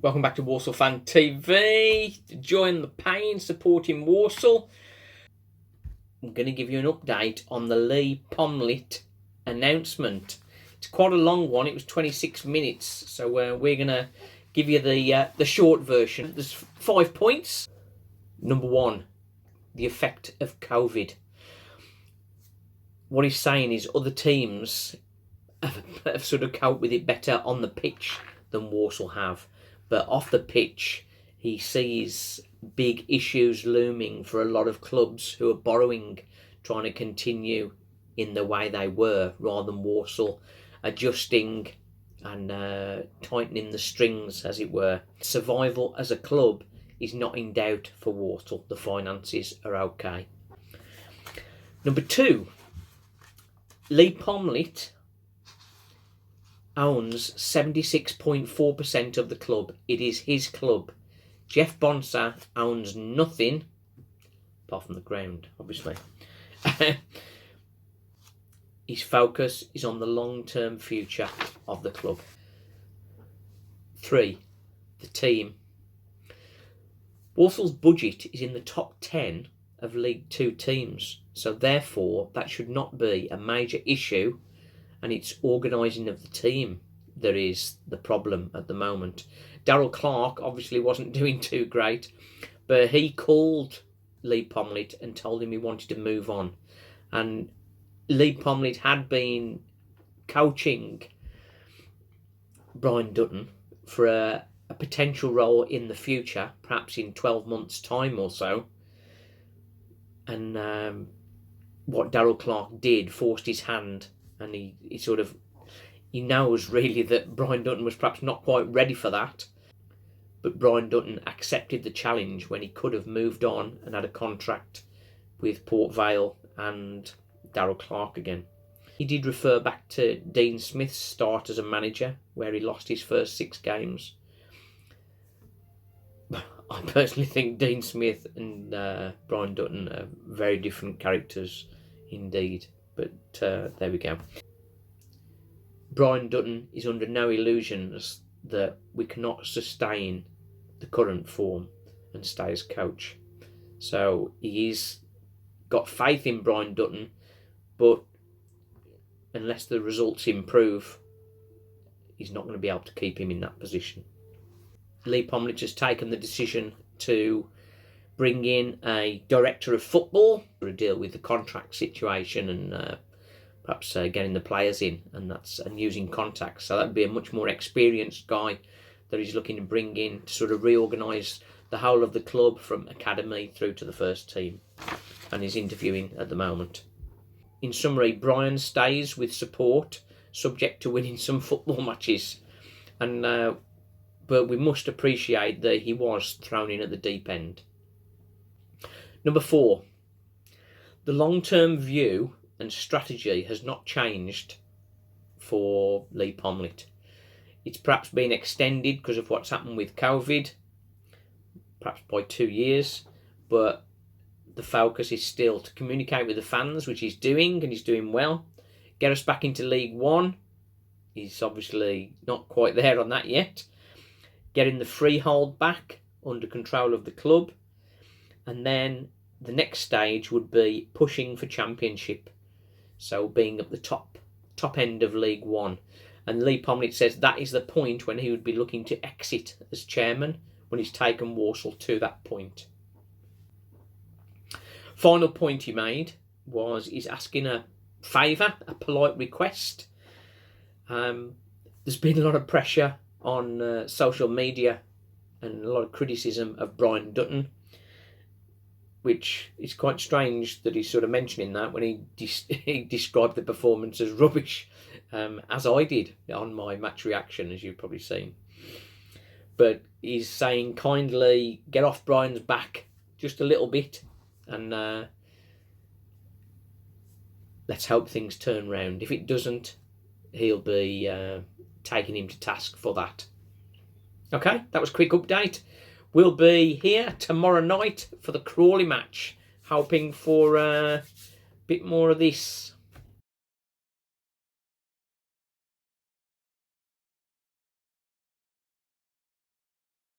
Welcome back to Walsall Fan TV. Join the pain supporting Walsall. I'm going to give you an update on the Lee Pomlit announcement. It's quite a long one. It was 26 minutes, so we're going to give you the short version. There's 5 points. Number 1, the effect of COVID. What he's saying is other teams have sort of coped with it better on the pitch than Walsall have. But off the pitch, he sees big issues looming for a lot of clubs who are borrowing, trying to continue in the way they were, rather than Walsall adjusting and tightening the strings, as it were. Survival as a club is not in doubt for Walsall. The finances are okay. Number 2, Lee Pomlit owns 76.4% of the club. It is his club. Jeff Bonser owns nothing, apart from the ground, obviously. His focus is on the long-term future of the club. 3, the team. Walsall's budget is in the top 10 of League 2 teams, so therefore that should not be a major issue, and it's organising of the team that is the problem at the moment. Darryl Clark obviously wasn't doing too great, but he called Lee Pomlit and told him he wanted to move on. And Lee Pomlit had been coaching Brian Dutton for a potential role in the future, perhaps in 12 months' time or so. And what Darryl Clark did forced his hand, and he knows really that Brian Dutton was perhaps not quite ready for that. But Brian Dutton accepted the challenge when he could have moved on and had a contract with Port Vale and Darryl Clark again. He did refer back to Dean Smith's start as a manager, where he lost his first 6 games. I personally think Dean Smith and Brian Dutton are very different characters indeed. But there we go. Brian Dutton is under no illusions that we cannot sustain the current form and stay as coach. So he's got faith in Brian Dutton, but unless the results improve, he's not going to be able to keep him in that position. Lee Pomlit has taken the decision to bring in a director of football to deal with the contract situation and perhaps getting the players in, and using contacts. So that'd be a much more experienced guy that he's looking to bring in to sort of reorganise the whole of the club from academy through to the first team, and he's interviewing at the moment. In summary, Brian stays with support, subject to winning some football matches, but we must appreciate that he was thrown in at the deep end. Number 4, the long-term view and strategy has not changed for Lee Pomlit. It's perhaps been extended because of what's happened with COVID, perhaps by 2 years, but the focus is still to communicate with the fans, which he's doing, and he's doing well. Get us back into League 1. He's obviously not quite there on that yet. Getting the freehold back under control of the club. And then the next stage would be pushing for championship. So being at the top end of League 1. And Lee Pomlit says that is the point when he would be looking to exit as chairman, when he's taken Walsall to that point. Final point he made was he's asking a favour, a polite request. There's been a lot of pressure on social media and a lot of criticism of Brian Dutton, which is quite strange that he's sort of mentioning that when he described the performance as rubbish, as I did on my match reaction, as you've probably seen. But he's saying kindly get off Brian's back just a little bit, and let's hope things turn round. If it doesn't, he'll be taking him to task for that. Okay, that was a quick update. We'll be here tomorrow night for the Crawley match, hoping for a bit more of this.